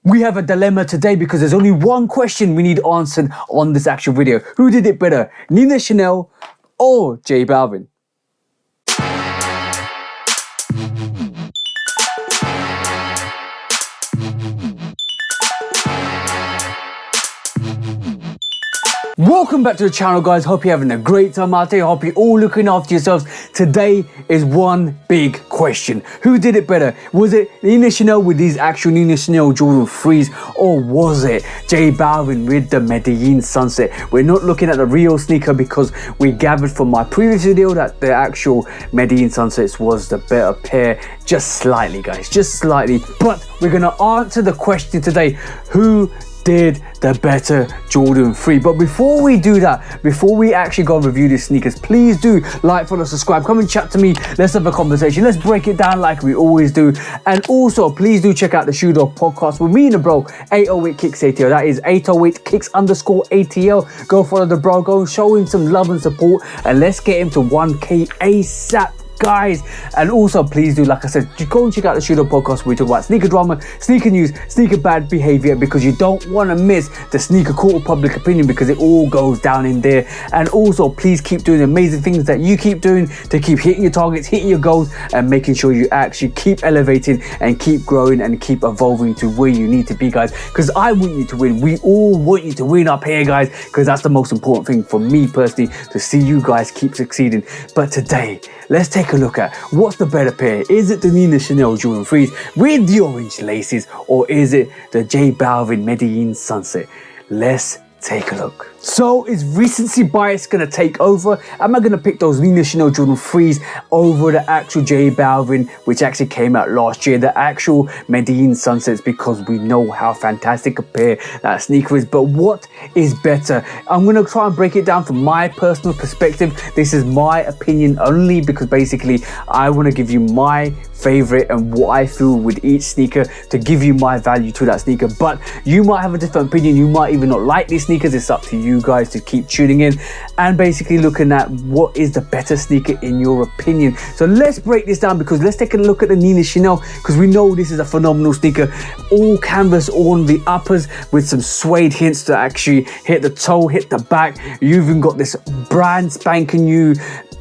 We have a dilemma today because there's only one question we need answered on this actual video. Who did it better, Nina Chanel or J Balvin? Welcome back to the channel, guys. Hope you're having a great time out there. Hope you're all looking after yourselves. Today is one big question. Who did it better? Was it Nina Chanel with these actual Nina Chanel Jordan 3s, or was it J Balvin with the Medellin Sunset? We're not looking at the real sneaker because we gathered from my previous video that the actual Medellin Sunsets was the better pair, just slightly, guys, just slightly. But we're gonna answer the question today: who did the better Jordan 3? But before we do that, before we actually go and review these sneakers, please do like, follow, subscribe, come and chat to me. Let's have a conversation. Let's break it down like we always do. And also, please do check out the Shoe Dog podcast with me and the bro, 808 Kicks ATL. That is 808 Kicks _ATL. Go follow the bro, go show him some love and support, and let's get him to 1K ASAP, guys. And also, please do, like I said, go and check out the Shoe Dog podcast where we talk about sneaker drama, sneaker news, sneaker bad behavior, because you don't want to miss the sneaker court of public opinion, because it all goes down in there. And also, please keep doing the amazing things that you keep doing to keep hitting your targets, hitting your goals, and making sure you actually keep elevating and keep growing and keep evolving to where you need to be, guys, because I want you to win. We all want you to win up here, guys, because that's the most important thing for me personally, to see you guys keep succeeding. But today, let's take a look at what's the better pair. Is it the Nina Chanel Jordan 3s with the orange laces, or is it the J Balvin Medellin Sunset? Let's take a look. So is recency bias gonna take over? Am I gonna pick those Nina Chanel Jordan 3s over the actual J Balvin, which actually came out last year, the actual Medellin Sunsets, because we know how fantastic a pair that sneaker is? But what is better? I'm gonna try and break it down from my personal perspective. This is my opinion only, because basically I want to give you my favorite and what I feel with each sneaker to give you my value to that sneaker. But you might have a different opinion. You might even not like these sneakers. It's up to you guys to keep tuning in and basically looking at what is the better sneaker in your opinion. So let's break this down, because let's take a look at the Nina Chanel, because we know this is a phenomenal sneaker. All canvas on the uppers with some suede hints to actually hit the toe, hit the back. You even got this brand spanking new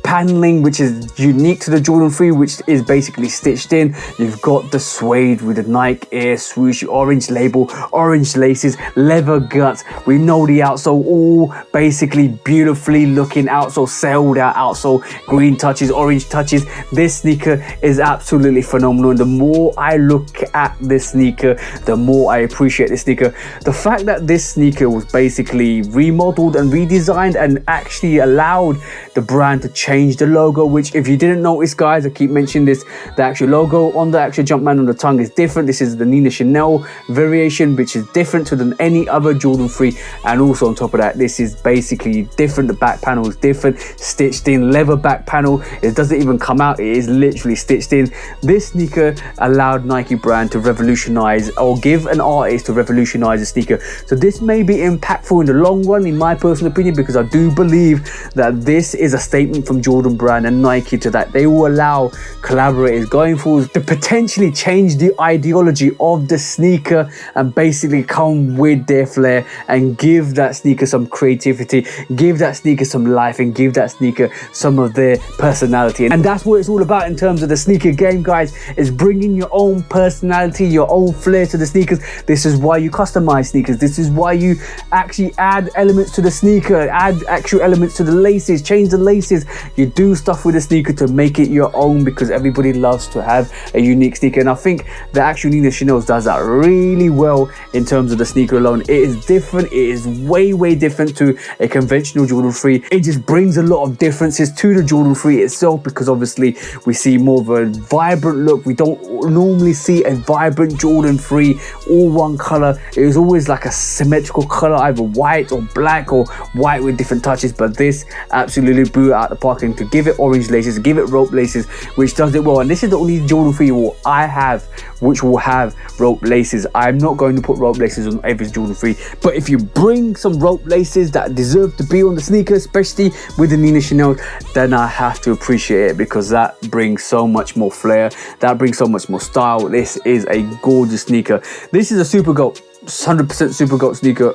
paneling, which is unique to the Jordan 3, which is basically stitched in. You've got the suede with the Nike Air swoosh, orange label, orange laces, leather guts. We know the outsole, all basically beautifully looking outsole, sailed out outsole, green touches, orange touches. This sneaker is absolutely phenomenal, and the more I look at this sneaker, the more I appreciate this sneaker. The fact that this sneaker was basically remodeled and redesigned and actually allowed the brand to change the logo, which, if you didn't notice, guys, I keep mentioning this, the actual logo on the actual Jumpman on the tongue is different. This is the Nina Chanel variation, which is different to than any other Jordan 3. And also on top of that, this is basically different. The back panel is different, stitched in leather back panel. It doesn't even come out, it is literally stitched in. This sneaker allowed Nike brand to revolutionize, or give an artist to revolutionize a sneaker. So this may be impactful in the long run, in my personal opinion, because I do believe that this is a statement from Jordan brand and Nike to that they will allow collaborators going forward to potentially change the ideology of the sneaker and basically come with their flair and give that sneaker some creativity, give that sneaker some life, and give that sneaker some of their personality. And that's what it's all about in terms of the sneaker game, guys, is bringing your own personality, your own flair to the sneakers. This is why you customize sneakers. This is why you actually add elements to the sneaker, add actual elements to the laces, change the laces. You do stuff with the sneaker to make it your own, because everybody loves to have a unique sneaker. And I think the actual Nina Chanel does that really well in terms of the sneaker alone. It is different. It is way different to a conventional Jordan 3. It just brings a lot of differences to the Jordan 3 itself, because obviously we see more of a vibrant look. We don't normally see a vibrant Jordan 3 all one color. It is always like a symmetrical color, either white or black or white with different touches. But this absolutely blew it out the park thing to give it orange laces, give it rope laces, which does it well. And this is the only Jordan 3 I have which will have rope laces. I'm not going to put rope laces on every Jordan 3, but if you bring some rope laces that deserve to be on the sneaker, especially with the Nina Chanel, then I have to appreciate it, because that brings so much more flair, that brings so much more style. This is a gorgeous sneaker. This is a Super Goat, 100% Super Goat sneaker.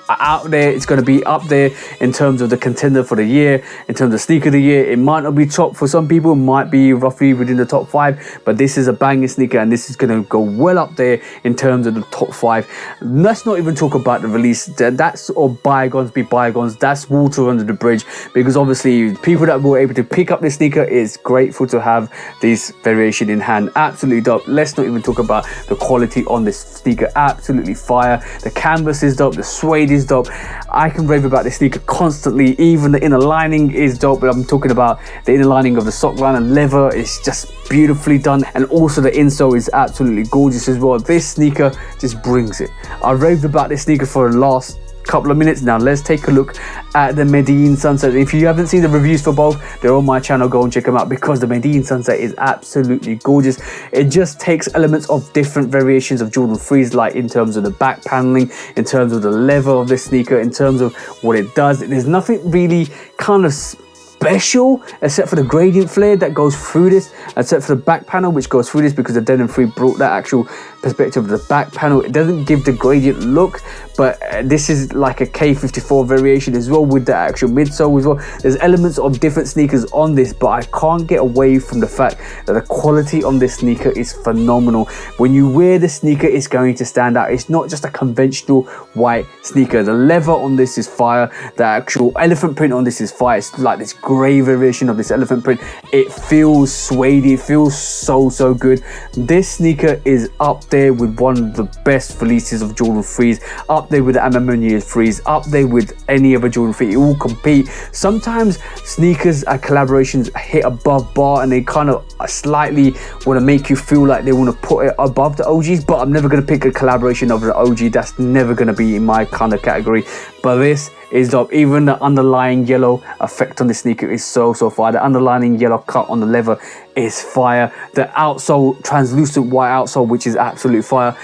Out there, it's going to be up there in terms of the contender for the year, in terms of sneaker of the year. It might not be top for some people, it might be roughly within the top 5, but this is a banging sneaker, and this is going to go well up there in terms of the top 5. Let's not even talk about the release. That's all bygones be bygones. That's water under the bridge, because obviously people that were able to pick up this sneaker is grateful to have this variation in hand. Absolutely dope. Let's not even talk about the quality on this sneaker. Absolutely fire. The canvas is dope, the suede is dope. I can rave about this sneaker constantly. Even the inner lining is dope, but I'm talking about the inner lining of the sock line and leather is just beautifully done, and also the insole is absolutely gorgeous as well. This sneaker just brings it. I raved about this sneaker for the last couple of minutes. Now let's take a look at the Medellin Sunset. If you haven't seen the reviews for both, they're on my channel. Go and check them out, because the Medellin Sunset is absolutely gorgeous. It just takes elements of different variations of Jordan 3s, like in terms of the back paneling, in terms of the leather of the sneaker, in terms of what it does. There's nothing really kind of special except for the gradient flare that goes through this, except for the back panel which goes through this, because the Denim 3 brought that actual perspective of the back panel. It doesn't give the gradient look, but this is like a K54 variation as well with the actual midsole as well. There's elements of different sneakers on this, but I can't get away from the fact that the quality on this sneaker is phenomenal. When you wear the sneaker, it's going to stand out. It's not just a conventional white sneaker. The leather on this is fire. The actual elephant print on this is fire. It's like this grey variation of this elephant print. It feels suede. It feels so good. This sneaker is up there with one of the best releases of Jordan 3s, up there with the Amamunier 3s, up there with any other Jordan 3. It will compete. Sometimes sneakers and collaborations hit above bar, and they kind of slightly want to make you feel like they want to put it above the OGs, but I'm never going to pick a collaboration over the OG. That's never going to be in my kind of category. But this is dope. Even the underlying yellow effect on the sneaker is so fire. The underlying yellow cut on the leather is fire. The outsole, translucent white outsole, which is absolute fire.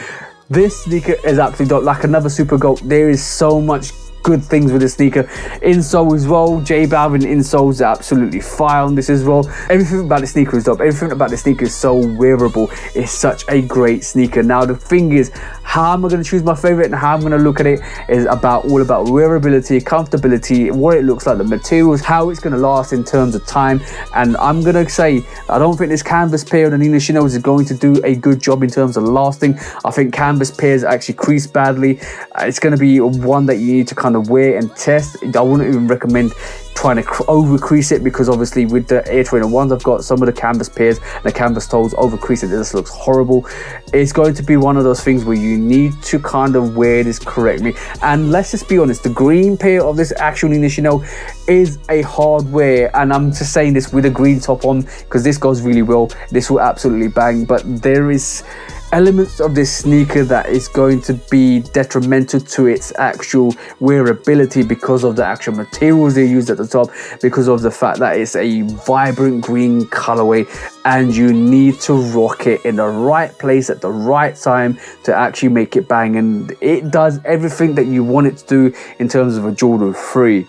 This sneaker is absolutely dope. Like another Super Goat, there is so much good things with the sneaker. Insole as well, J Balvin insoles are absolutely fire on this as well. Everything about the sneaker is dope. Everything about the sneaker is so wearable. It's such a great sneaker. Now the thing is, how am I going to choose my favorite and how I'm going to look at it is all about wearability, comfortability, what it looks like, the materials, how it's going to last in terms of time. And I'm going to say, I don't think this canvas pair of the Nina Chanel is going to do a good job in terms of lasting. I think canvas pairs actually crease badly. It's going to be one that you need to kind of wear and test. I wouldn't even recommend trying to over crease it, because obviously with the Air Trainer ones I've got, some of the canvas pairs and the canvas toes over crease it, this looks horrible. It's going to be one of those things where you need to kind of wear this correctly. And let's just be honest, the green pair of this actual Nina Chanel is a hard wear, and I'm just saying this with a green top on because this goes really well. This will absolutely bang, but there is elements of this sneaker that is going to be detrimental to its actual wearability because of the actual materials they use at the top, because of the fact that it's a vibrant green colorway, and you need to rock it in the right place at the right time to actually make it bang. And it does everything that you want it to do in terms of a Jordan 3.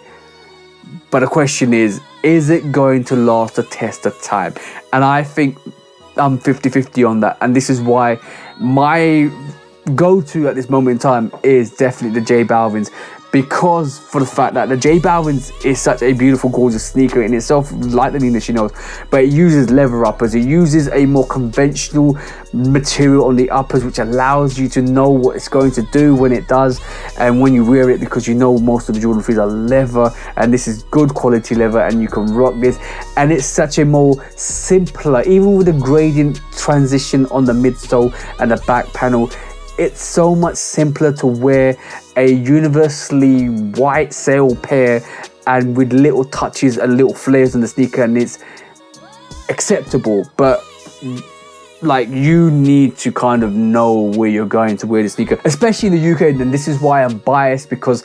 But the question is it going to last the test of time? And I think I'm 50-50 on that, and this is why my go-to at this moment in time is definitely the J Balvins, because for the fact that the J Balvins is such a beautiful, gorgeous sneaker in itself, like the Nina Chanel, but it uses leather uppers. It uses a more conventional material on the uppers, which allows you to know what it's going to do when it does and when you wear it, because you know most of the Jordan 3s are leather, and this is good quality leather, and you can rock this. And it's such a more simpler, even with the gradient transition on the midsole and the back panel, it's so much simpler to wear a universally white sail pair and with little touches and little flares on the sneaker, and it's acceptable. But like, you need to kind of know where you're going to wear the sneaker, especially in the UK. And this is why I'm biased, because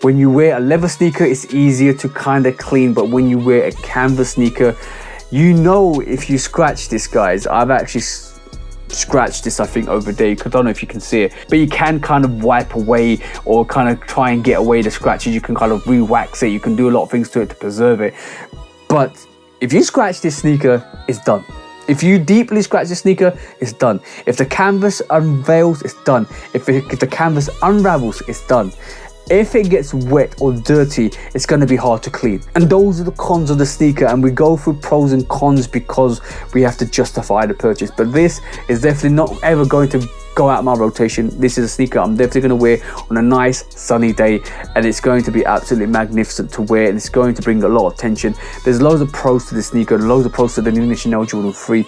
When you wear a leather sneaker, it's easier to kind of clean, but when you wear a canvas sneaker, you know, if you scratch this, guys, I've actually scratched this, I think, over there. I don't know if you can see it, but you can kind of wipe away or kind of try and get away the scratches. You can kind of re-wax it. You can do a lot of things to it to preserve it. But if you scratch this sneaker, it's done. If you deeply scratch the sneaker, it's done. If the canvas unveils, it's done. If the canvas unravels, it's done. If it gets wet or dirty, it's going to be hard to clean. And those are the cons of the sneaker, and we go through pros and cons because we have to justify the purchase. But this is definitely not ever going to go out of my rotation. This is a sneaker I'm definitely going to wear on a nice sunny day, and it's going to be absolutely magnificent to wear, and it's going to bring a lot of attention. There's loads of pros to this sneaker, loads of pros to the Nina Chanel Jordan 3.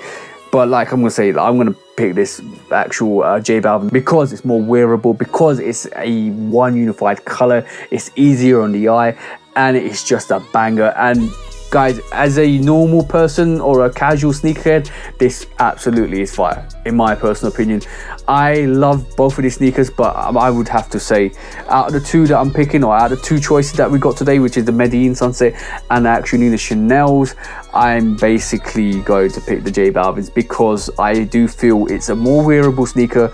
But like I'm going to say, I'm going to pick this actual J Balvin because it's more wearable, because it's a one unified color, it's easier on the eye, and it's just a banger. And guys, as a normal person or a casual sneakerhead, this absolutely is fire, in my personal opinion. I love both of these sneakers, but I would have to say, out of the two that I'm picking, or out of the two choices that we got today, which is the Medellin Sunset and the actual Nina Chanel's, I'm basically going to pick the J Balvins because I do feel it's a more wearable sneaker.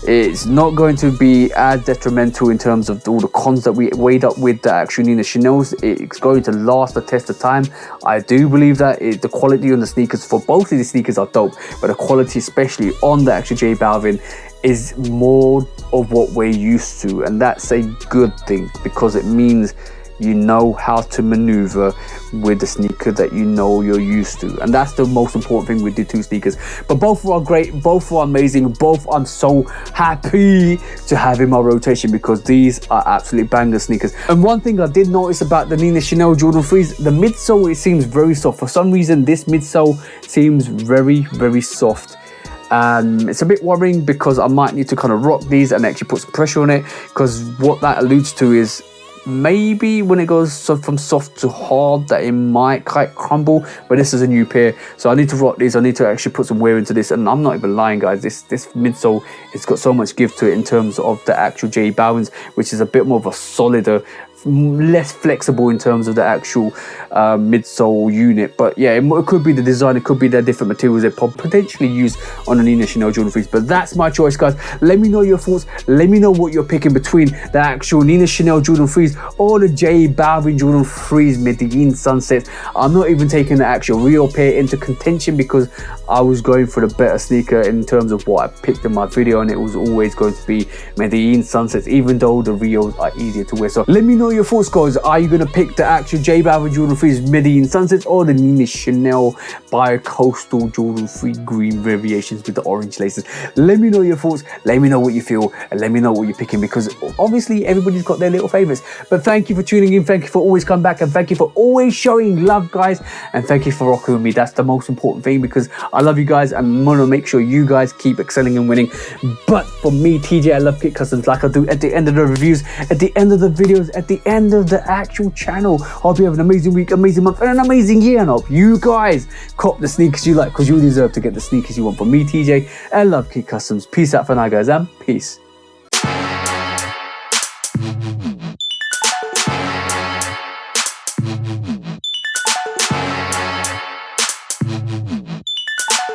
It's not going to be as detrimental in terms of all the cons that we weighed up with the actual Nina Chanel's. It's going to last the test of time. I do believe that the quality on the sneakers for both of these sneakers are dope, but the quality, especially on the actual J Balvin, is more of what we're used to, and that's a good thing because it means you know how to maneuver with the sneaker that you know you're used to, and that's the most important thing with the two sneakers. But both are great, both are amazing, both I'm so happy to have in my rotation because these are absolutely banger sneakers. And one thing I did notice about the Nina Chanel Jordan 3s, the midsole, it seems very soft. For some reason, this midsole seems very, very soft. It's a bit worrying because I might need to kind of rock these and actually put some pressure on it, because what that alludes to is maybe when it goes from soft to hard that it might quite crumble. But this is a new pair, so I need to rock these. I need to actually put some wear into this, and I'm not even lying, guys, this midsole, it's got so much give to it in terms of the actual J Balvin's, which is a bit more of a solider, less flexible in terms of the actual midsole unit. But yeah, it could be the design, it could be the different materials they potentially use on the Nina Chanel Jordan 3s. But that's my choice, guys. Let me know your thoughts. Let me know what you're picking between the actual Nina Chanel Jordan 3s or the J Balvin Jordan 3s Medellin Sunset. I'm not even taking the actual real pair into contention because I was going for the better sneaker in terms of what I picked in my video, and it was always going to be Medellin Sunsets, even though the Rios are easier to wear. So let me know your thoughts, guys. Are you going to pick the actual J Balvin Jordan 3's Medellin Sunsets or the Nina Chanel Bi-Coastal Jordan 3 green variations with the orange laces? Let me know your thoughts. Let me know what you feel, and let me know what you're picking, because obviously everybody's got their little favorites. But thank you for tuning in. Thank you for always coming back, and thank you for always showing love, guys. And thank you for rocking with me. That's the most important thing, because I love you guys and I want to make sure you guys keep excelling and winning. But for me, TJ, I love Kit Customs, like I do at the end of the reviews, at the end of the videos, at the end of the actual channel. Hope you have an amazing week, amazing month, and an amazing year. And I hope you guys cop the sneakers you like, because you deserve to get the sneakers you want. For me, TJ, I love Kit Customs. Peace out for now, guys, and peace.